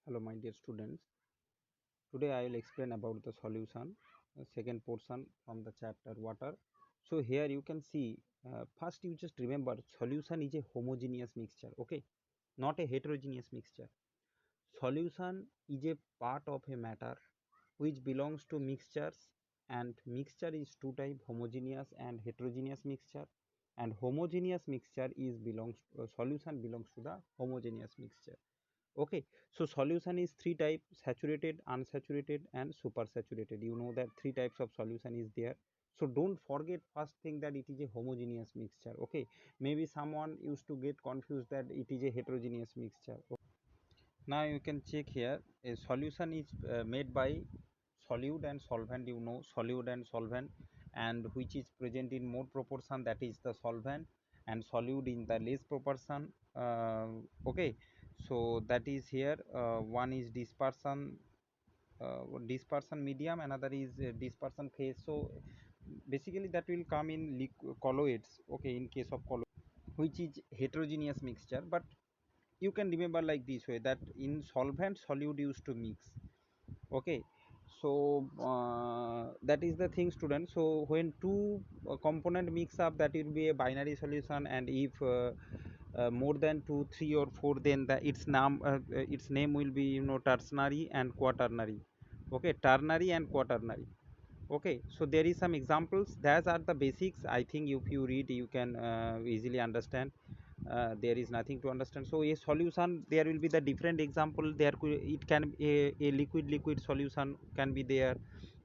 Hello my dear students, today I will explain about the solution, second portion from the chapter water. So here you can see, first you just remember solution is a homogeneous mixture, okay, not a heterogeneous mixture. Solution is a part of a matter which belongs to mixtures, and mixture is two type, homogeneous and heterogeneous mixture, and homogeneous mixture is belongs solution belongs to the homogeneous mixture. Okay, so solution is three type: saturated, unsaturated and supersaturated. You know that three types of solution is there. So don't forget first thing that it is a homogeneous mixture. Okay, maybe someone used to get confused that it is a heterogeneous mixture. Now you can check here, a solution is made by solute and solvent. You know solute and solvent, and which is present in more proportion, that is the solvent, and solute in the less proportion. Okay, so that is here, one is dispersion medium, another is dispersion phase. So basically that will come in colloids, okay, in case of colloid, which is heterogeneous mixture. But you can remember like this way, that in solvent solute used to mix. Okay, so that is the thing, students. So when two component mix up, that will be a binary solution, and if more than two, three or four, then its name will be, you know, tertiary and quaternary. Okay, ternary and quaternary. Okay, so there is some examples. Those are the basics. I think if you read, you can easily understand. There is nothing to understand. So a solution, there will be the different example. It can a liquid solution can be there,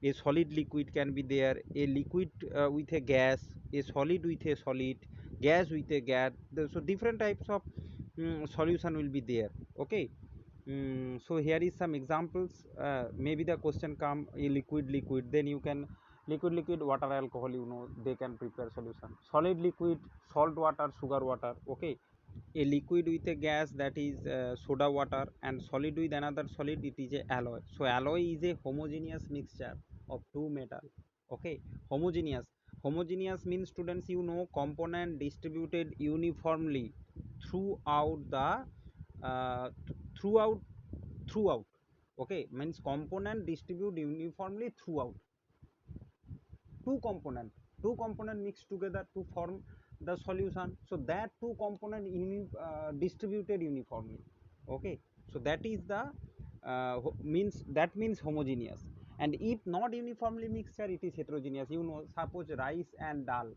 a solid liquid can be there, a liquid with a gas, a solid with a solid, gas with a gas. So different types of solution will be there. Okay, so here is some examples. Maybe the question come a liquid, then you can liquid water alcohol, you know, they can prepare solution. Solid liquid, salt water, sugar water. Okay, a liquid with a gas, that is soda water, and solid with another solid, it is a alloy. So alloy is a homogeneous mixture of two metal. Okay, homogeneous. Homogeneous means, students, you know, component distributed uniformly throughout the throughout throughout. Okay, means component distribute uniformly throughout. Two component mixed together to form the solution. So that two component distributed uniformly. Okay, so that is the means homogeneous. And if not uniformly mixture, it is heterogeneous. You know, suppose rice and dal,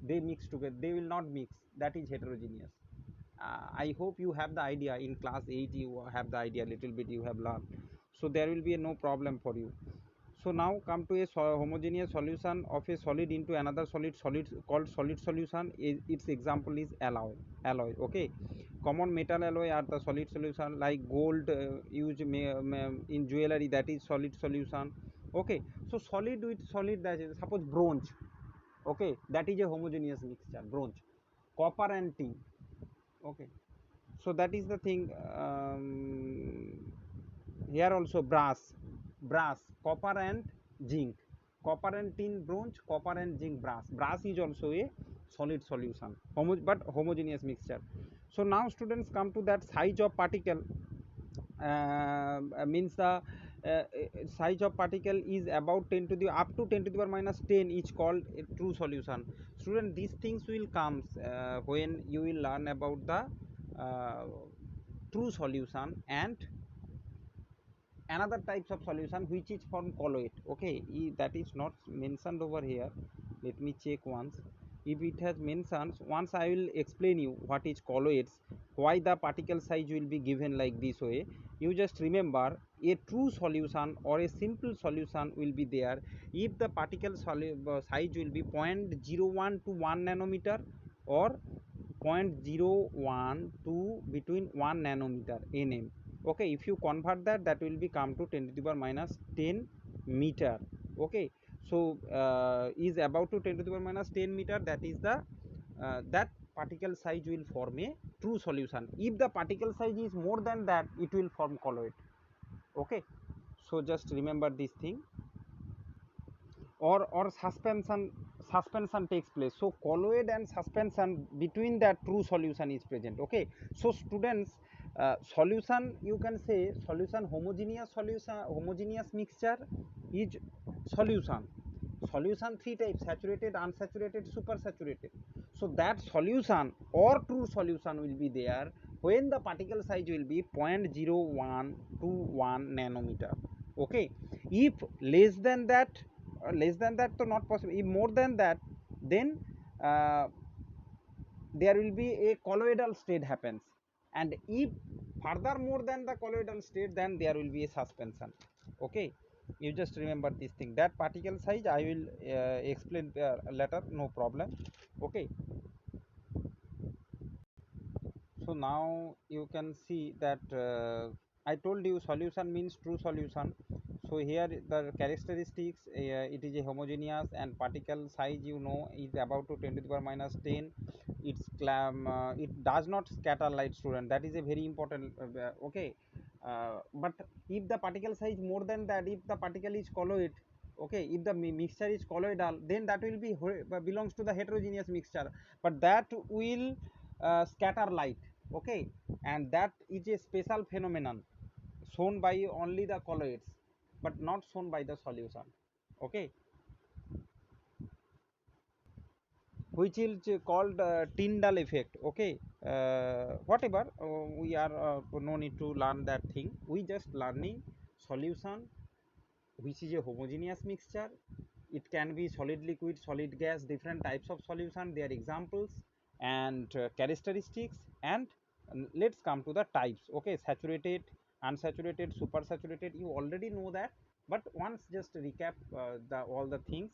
they mix together, they will not mix, that is heterogeneous. I hope you have the idea. In class 8 you have the idea, little bit you have learned, so there will be no problem for you. So now come to a homogeneous solution of a solid into another solid called solid solution. Its example is alloy. Okay, common metal alloy are the solid solution, like gold used in jewelry, that is solid solution. Okay, so solid with solid, that is suppose bronze. Okay, that is a homogeneous mixture, bronze. Copper and tin. Okay, so that is the thing. Here also brass, copper and zinc, copper and tin bronze, copper and zinc brass is also a solid solution, but homogeneous mixture. So now students, come to that size of particle. Means the size of particle is about 10 to the up to 10 to the power minus 10 is called a true solution. Student, these things will come when you will learn about the uh, true solution and another types of solution which is from colloid. Okay, that is not mentioned over here. Let me check once. If it has mentioned, once I will explain you what is colloids, why the particle size will be given like this way. You just remember, a true solution or a simple solution will be there if the particle size will be 0.01 to 1 nanometer, or 0.01 to between 1 nanometer nm. Okay, if you convert that, that will be come to 10 to the power minus 10 meter. Okay, so is about to 10 to the power minus 10 meter, that is the that particle size will form a true solution. If the particle size is more than that, it will form colloid. Okay, so just remember this thing. Or suspension takes place, so colloid and suspension, between that true solution is present. Okay, so students, Solution, you can say solution, homogeneous mixture is solution three types: saturated, unsaturated, supersaturated. So that solution or true solution will be there when the particle size will be 0.0121 nanometer. Okay, if less than that so not possible. If more than that, then uh, there will be a colloidal state happens, and if further more than the colloidal state, then there will be a suspension. Okay, you just remember this thing. That particle size I will explain later, no problem. Okay, so now you can see that I told you solution means true solution. So here the characteristics, it is a homogeneous, and particle size you know is about to 10 to the power minus 10. It does not scatter light, student. That is a very important. Okay, but if the particle size more than that, if the particle is colloid, okay, if the mixture is colloidal, then that will be belongs to the heterogeneous mixture, but that will scatter light. Okay, and that is a special phenomenon shown by only the colloids, but not shown by the solution. Okay, which is called Tyndall effect. Okay, whatever, we are no need to learn that thing. We just learning solution, which is a homogeneous mixture. It can be solid, liquid, solid, gas, different types of solution, their examples and characteristics. And let's come to the types. Okay, saturated, unsaturated, supersaturated, you already know that, but once just recap the all the things.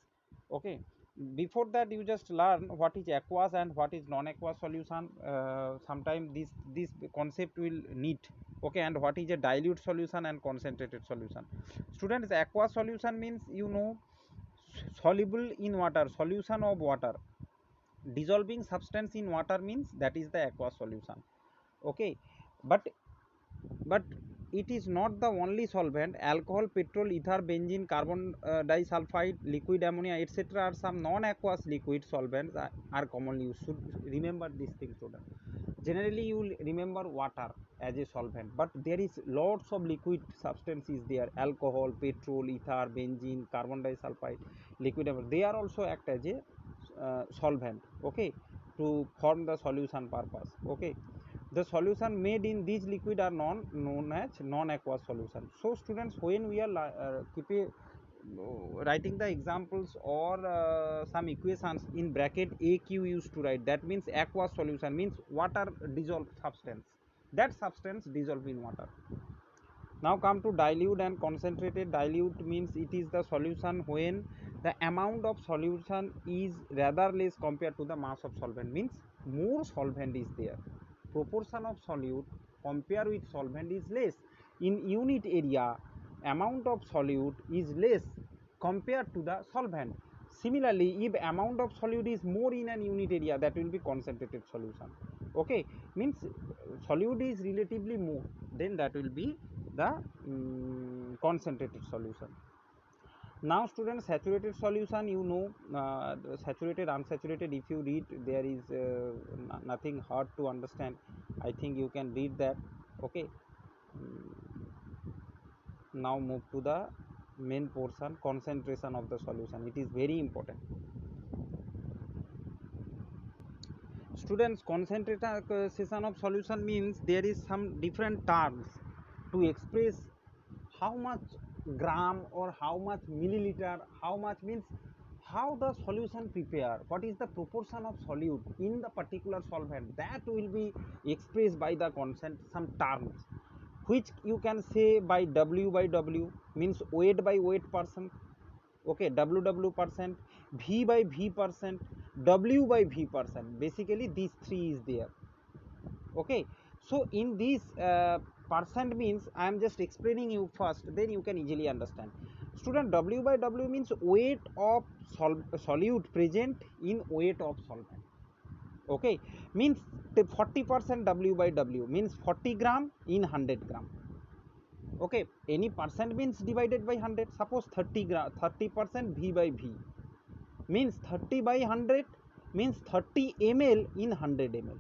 Okay, before that you just learn what is aqueous and what is non-aqueous solution. Sometime this concept will need. Okay, and what is a dilute solution and concentrated solution. Students, aqueous solution means, you know, soluble in water, solution of water, dissolving substance in water means that is the aqueous solution. Okay, but but it is not the only solvent. Alcohol, petrol, ether, benzene, carbon disulfide, liquid ammonia, etc. are some non-aqueous liquid solvents are commonly used. Should remember this thing, student. Generally you will remember water as a solvent, but there is lots of liquid substances there: alcohol, petrol, ether, benzene, carbon disulfide, liquid ammonia. They are also act as a solvent. Okay, to form the solution purpose. Okay, the solution made in these liquid are known as non-aqueous solution. So students, when we are writing the examples or some equations, in bracket aq used to write, that means aqueous solution means water dissolved substance, that substance dissolved in water. Now come to dilute and concentrated. Dilute means it is the solution when the amount of solution is rather less compared to the mass of solvent, means more solvent is there. Proportion of solute compared with solvent is less. In unit area, amount of solute is less compared to the solvent. Similarly, if amount of solute is more in an unit area, that will be concentrated solution. Okay, means solute is relatively more, then that will be the concentrated solution. Now students, saturated solution, you know, saturated, unsaturated, if you read, there is nothing hard to understand. I think you can read that. Okay, now move to the main portion, concentration of the solution. It is very important. Students, concentration of solution means there is some different terms to express how much gram or how much milliliter, how much means how the solution prepare, what is the proportion of solute in the particular solvent, that will be expressed by the constant some terms, which you can say by W by W, means weight by weight percent. Okay, WW percent, V by V percent, W by V percent. Basically these three is there. Okay, so in this percent means I am just explaining you first, then you can easily understand. Student, W by W means weight of solute present in weight of solvent. Okay, means the 40% W by W means 40 gram in 100 gram. Okay, any percent means divided by 100. Suppose 30% V by V means 30 by 100 means 30 ml in 100 ml.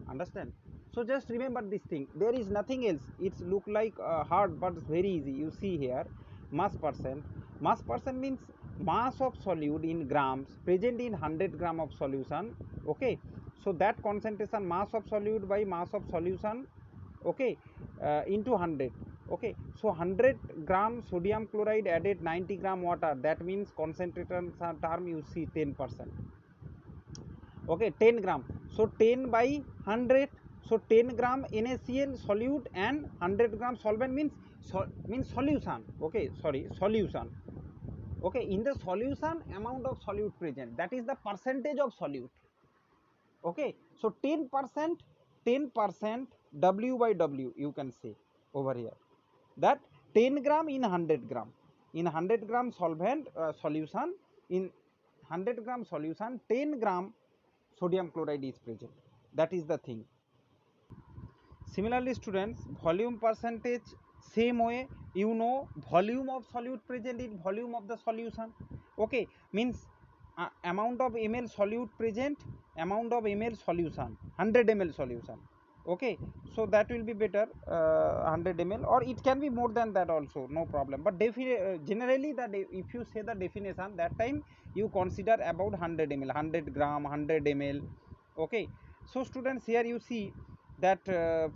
Understand? So just remember this thing, there is nothing else. It's look like hard, but it's very easy. You see here, mass percent. Mass percent means mass of solute in grams present in 100 gram of solution. Okay, so that concentration, mass of solute by mass of solution, okay, into 100. Okay, so 100 gram sodium chloride added 90 gram water, that means concentration term you see 10%. Okay, 10 gram, so 10 by 100, so 10 gram NaCl solute and 100 gram solvent means means solution. Okay, sorry, solution. Okay, in the solution amount of solute present, that is the percentage of solute. Okay, so 10%, 10% W by W you can say over here, that 10 gram in 100 gram, in 100 gram solvent solution, in 100 gram solution 10 gram sodium chloride is present, that is the thing. Similarly students, volume percentage, same way, you know, volume of solute present in volume of the solution. Okay, means amount of ml solute present, amount of ml solution, 100 ml solution. Okay, so that will be better, 100 ml, or it can be more than that also, no problem, but generally that if you say the definition, that time you consider about 100 ml, 100 gram, 100 ml. Okay, so students, here you see that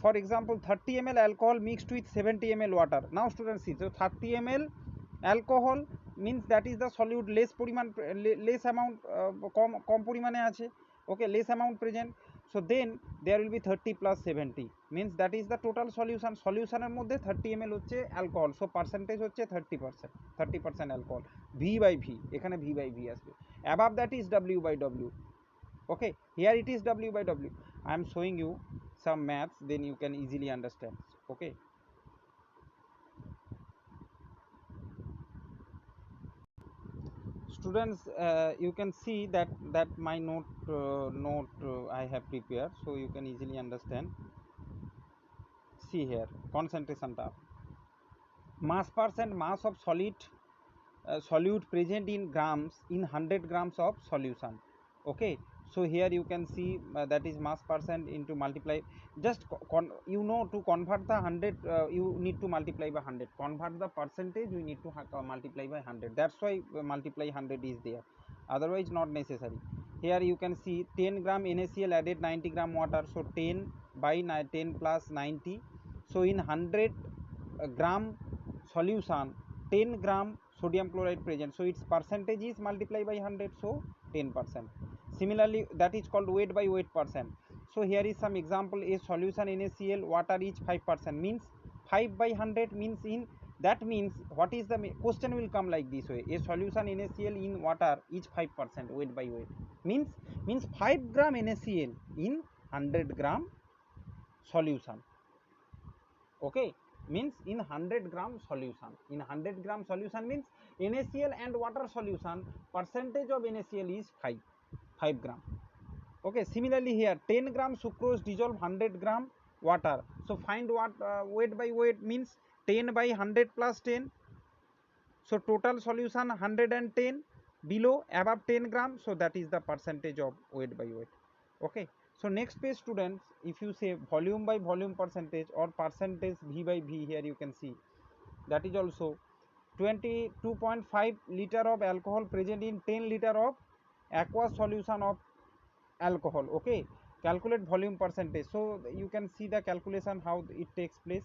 for example 30 ml alcohol mixed with 70 ml water. Now students see, so 30 ml alcohol means that is the solute less পরিমাণ, less amount, কম পরিমাণে আছে, okay, less amount present. So then there will be 30 plus 70 means that is the total solution. সলিউশনের মধ্যে 30 ml হচ্ছে alcohol, so percentage হচ্ছে 30%, 30% alcohol, V by V, এখানে V by V আসবে, above that is W by W. Okay, here it is W by W. I am showing you some maths, then you can easily understand. Okay, students, you can see that my note I have prepared, so you can easily understand. See here, concentration term, mass percent, mass of solute present in grams in 100 grams of solution. Okay, so here you can see that is mass percent into multiply, just you know, to convert the 100 you need to multiply by 100, convert the percentage we need to multiply by 100, that's why multiply 100 is there, otherwise not necessary. Here you can see 10 gram NaCl added 90 gram water, so 10 by 10 plus 90, so in 100 gram solution 10 gram sodium chloride present, so its percentage is multiplied by 100, so 10%. Similarly, that is called weight by weight percent. So here is some example, a solution NaCl water is 5%, means 5 by 100 means, in that means what is the question will come like this way, a solution NaCl in water is 5% weight by weight, means 5 gram NaCl in 100 gram solution. Okay, means in 100 gram solution, in 100 gram solution means NaCl and water solution, percentage of NaCl is 5 gram. Okay, similarly here 10 gram sucrose dissolve 100 gram water, so find what weight by weight means 10 by 100 plus 10, so total solution 110, below above 10 gram, so that is the percentage of weight by weight. Okay, so next page students, if you say volume by volume percentage or percentage V by V, here you can see that is also 22.5 liter of alcohol present in 10 liter of aqueous solution of alcohol. Okay, calculate volume percentage, so you can see the calculation how it takes place.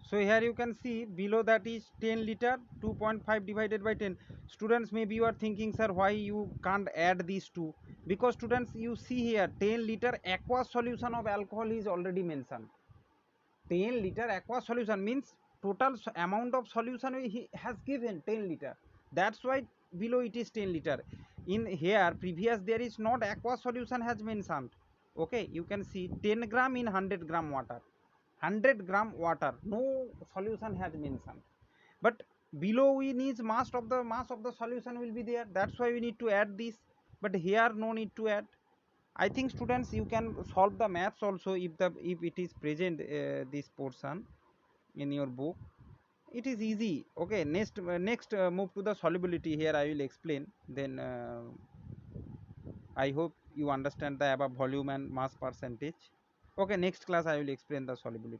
So here you can see below that is 10 liter, 2.5 divided by 10. Students, maybe you are thinking, sir, why you can't add these two? Because students, you see here 10 liter aqueous solution of alcohol is already mentioned. 10 liter aqueous solution means total amount of solution he has given 10 liter. That's why below it is 10 liter. In here previous there is not aqueous solution has mentioned. Okay, you can see 10 gram in 100 gram water. 100 gram water, no solution has mentioned, but below we need mass of the solution will be there, that's why we need to add this, but here no need to add. I think students you can solve the maths also if it is present this portion in your book. it is easy. Okay, next move to the solubility. Here I will explain. Then I hope you understand the above volume and mass percentage. Okay, next class I will explain the solubility.